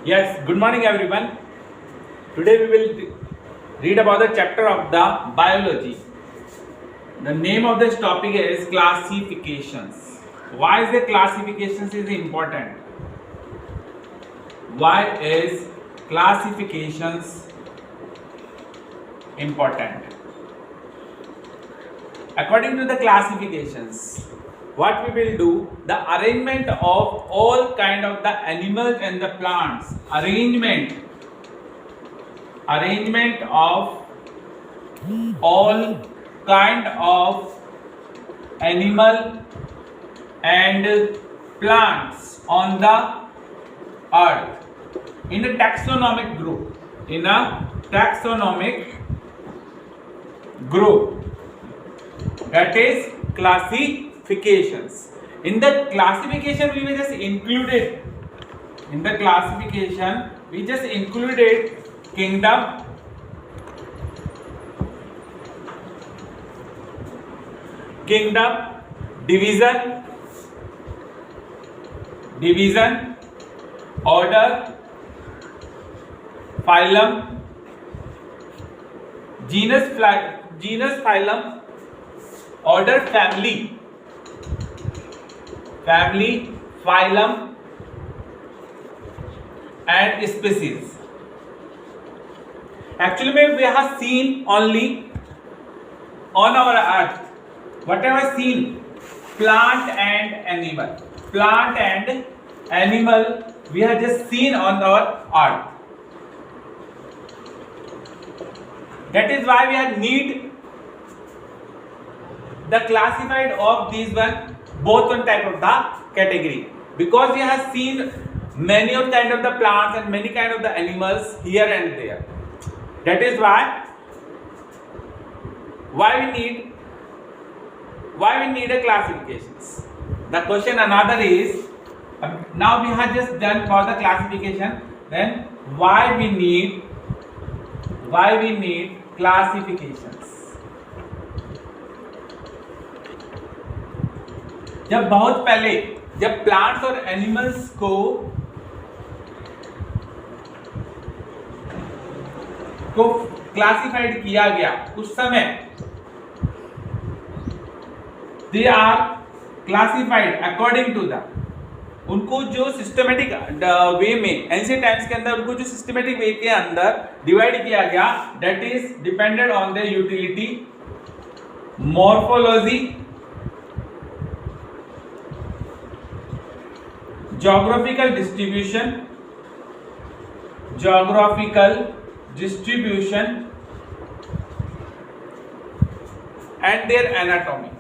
Yes, good morning everyone. Today we will read about the chapter of the biology. The name of this topic is classifications. Why is the classifications is important? Why is classifications important? According to the classifications, what we will do, the arrangement of all kind of the animals and the plants, arrangement of all kind of animal and plants on the earth in a taxonomic group, that is classifications. In the classification we just included kingdom, division, order, phylum, genus, phylum, order, family, phylum and species. Actually we have seen only on our earth, whatever seen, plant and animal we have just seen on our earth. That is why we have need the classified of these both type of the category, because we have seen many of kind of the plants and many kind of the animals here and there. That is why we need a classifications. The question another is, now we have just done for the classification, then why we need classifications. जब बहुत पहले जब plants और animals को classified किया गया, उस समय they are classified according to the, उनको जो सिस्टमेटिक वे में एंशिएंट टाइम्स के अंदर उनको जो सिस्टमेटिक वे के अंदर डिवाइड किया गया, that is depended on the utility, morphology, geographical distribution and their anatomy.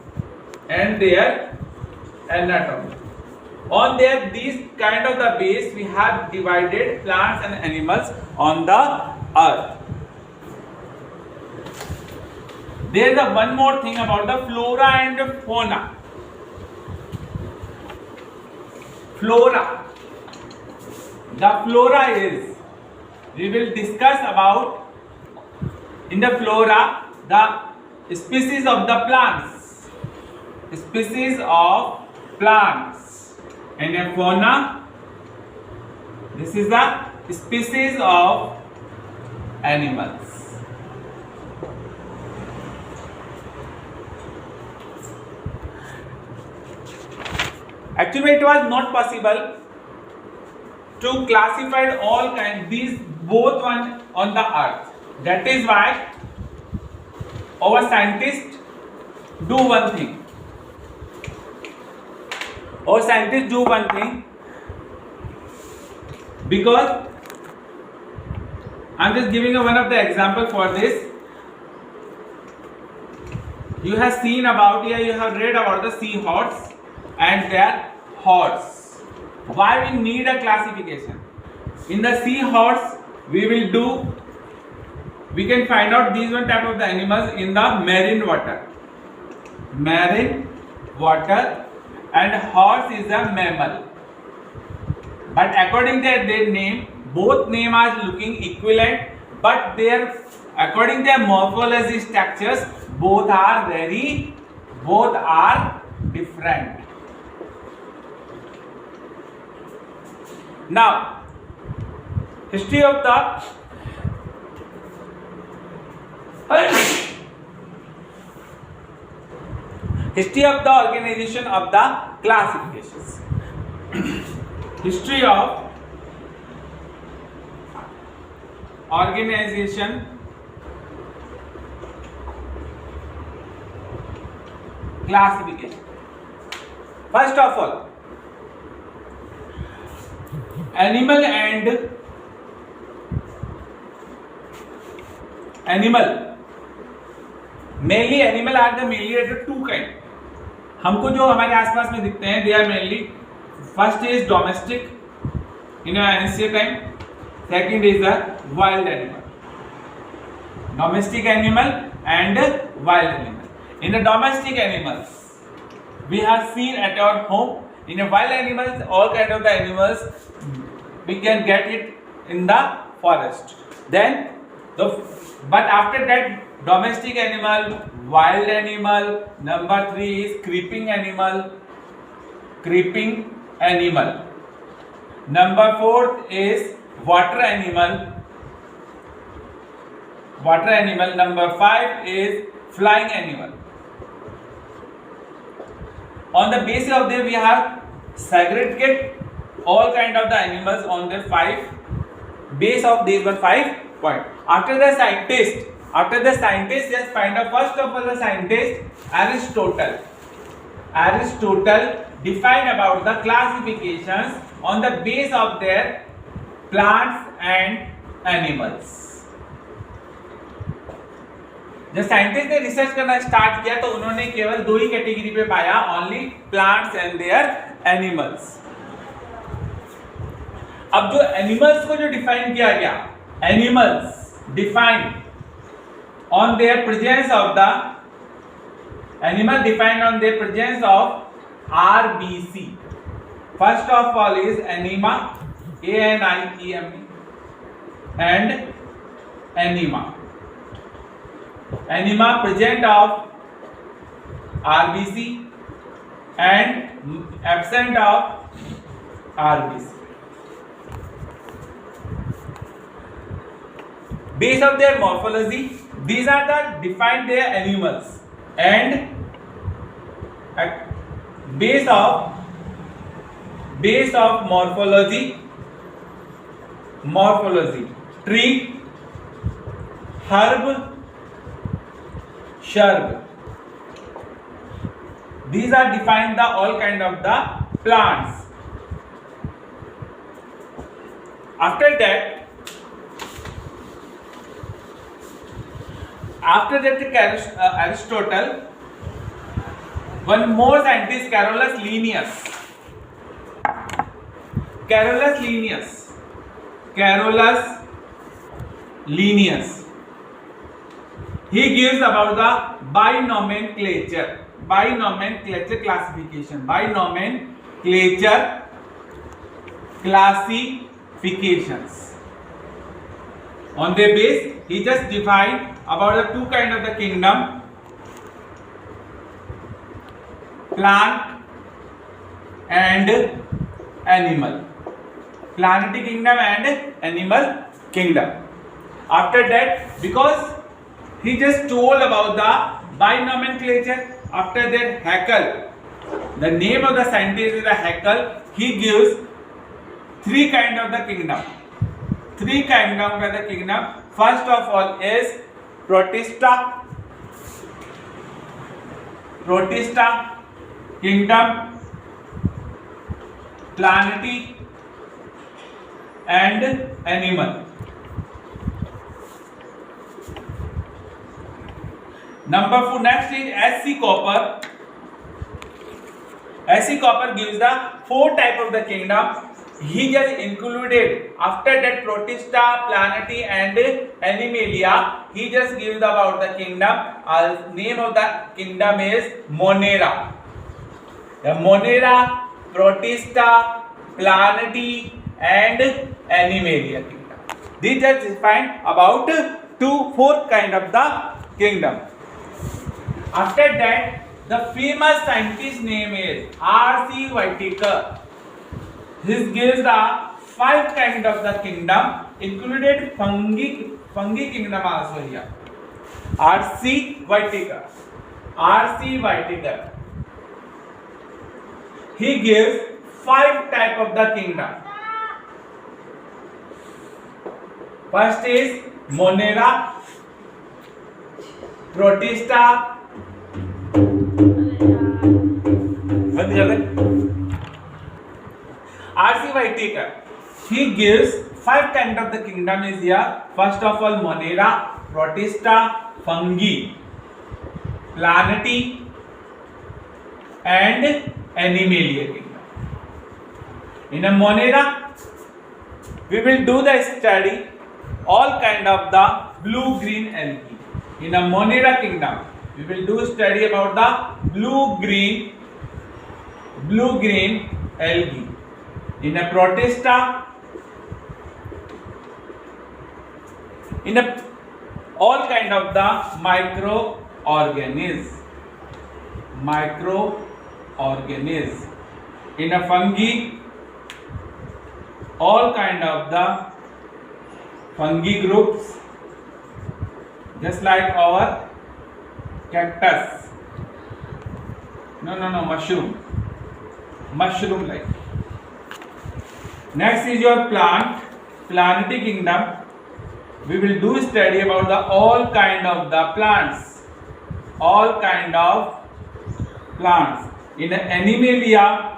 On these kind of the base we have divided plants and animals on the earth. There is one more thing about the flora and fauna. The flora is, we will discuss about in the flora the species of the plants, and in fauna this is the species of animals. Actually it was not possible to classify all kind these both one on the earth. That is why our scientists do one thing. Because I am just giving one of the example for this. You have seen about here, you have read about the seahorse and their horse. Why we need a classification? In the seahorse we can find out these one type of the animals in the marine water, and horse is a mammal. But according to their name, both name are looking equivalent, but according to their morphology structures, both are different. Now history of the organization of the classifications. History of organization classification. First of all, animal mainly animal are the mainly at the two kind. हमको जो हमारे आसपास में दिखते हैं, they are mainly first is domestic in ancient time, second is the wild animal. Domestic animal and wild animal. In the domestic animals, we have seen at our home. In the wild animals, all kind of the animals we can get it in the forest. Then but after that, domestic animal, wild animal, number 3 is creeping animal. Number 4 is water animal. Number 5 is flying animal. On the basis of this, we have segregated all kind of the animals on the 5 base of these 5 point. After the scientist just find out, first of all the scientist Aristotle defined about the classifications on the base of their plants and animals. जब scientist ने research करना start किया तो उन्होंने केवल 2 ही category पे पाया, only plants and there animals. अब जो एनिमल्स को जो डिफाइन किया गया, animals defined on their presence of the animal defined on their presence of RBC. First of all is enema, ANIEMA, and anima. Anima present of RBC and absent of RBC. Base of their morphology, these are the defined their animals, and base of morphology, tree, herb, shrub. These are defined the all kind of the plants. After that Aristotle, one more scientist, Carolus Linnaeus, he gives about the binomenclature classification, classifications. On their base, he just defined about the 2 kind of the kingdom, plant and animal, planetary kingdom and animal kingdom. After that, because he just told about the binomenclature, after that Haeckel, the name of the scientist is Haeckel, he gives 3 kind of the kingdom. First of all is Protista kingdom, planetary and animal. Number 4, next is SC Cooper. SC Cooper gives the 4 type of the kingdom. He just included after that Protista, planetary and animalia. He just gives about the kingdom. Name of the kingdom is Monera. The Monera, Protista, planetary and animalia kingdom. These just define about 4 kind of the kingdom. After that, the famous scientist name is R.C. Whittaker. He gives the 5 kind of the kingdom, included fungi kingdom also here. R.C. Whittaker. He gives 5 type of the kingdom. First is Monera, Protista, R.C. Whittaker. He gives 5 kind of the kingdom is here. First of all, Monera, Protista, fungi, Plantae, and Animalia kingdom. In a Monera, we will do the study all kind of the blue-green algae. In a Monera kingdom, we will do study about the blue-green algae. In a Protista, in a all kind of the microorganisms. In a fungi, all kind of the fungi groups, just like our cactus. No, mushroom like. Next is your Plantae kingdom. We will do study about the all kind of the plants. In Animalia,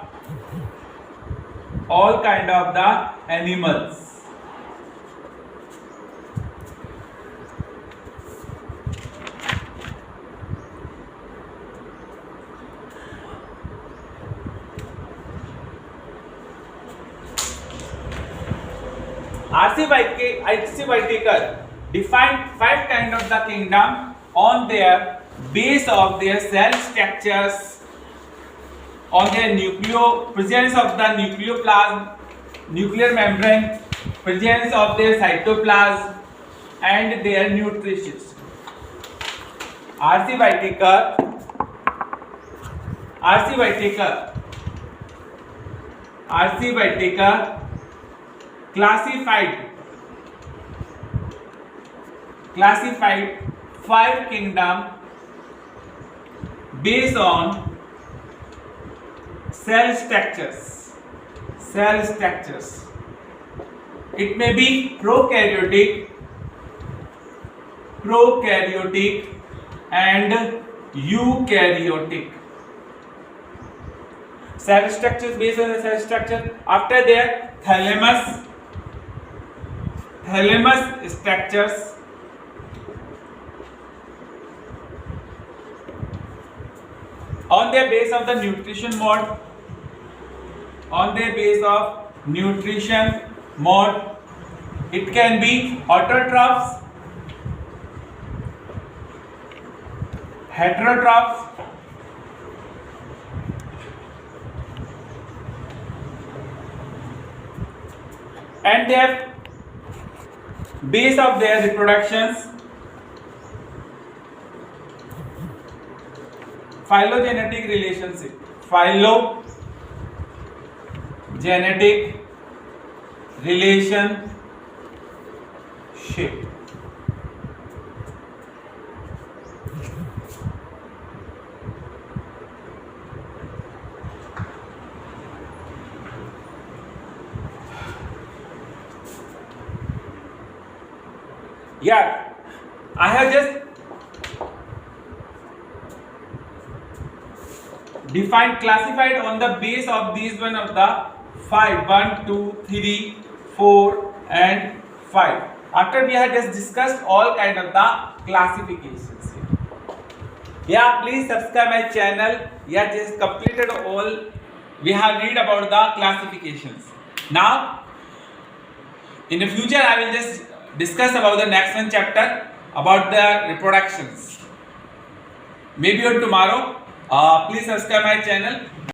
all kind of the animals. R.C. Whittaker defined 5 kind of the kingdom on their base of their cell structures, on their presence of the nucleoplasm, nuclear membrane, presence of their cytoplasm, and their nutrition. R.C. Whittaker classified 5 kingdom based on cell structures. It may be prokaryotic and eukaryotic. Cell structures based on the cell structure. After that, thalamus structures. On their base of the nutrition mode, it can be autotrophs, heterotrophs, and their base of their reproductions, phylogenetic relationship. Yeah, I have just classified on the base of these one of the 5, 1, 2, 3, 4 and 5. After we have just discussed all kind of the classifications. Yeah, please subscribe my channel. Yeah, just completed all we have read about the classifications. Now, in the future I will just discuss about the next one chapter about the reproductions. Maybe on tomorrow. Please subscribe my channel.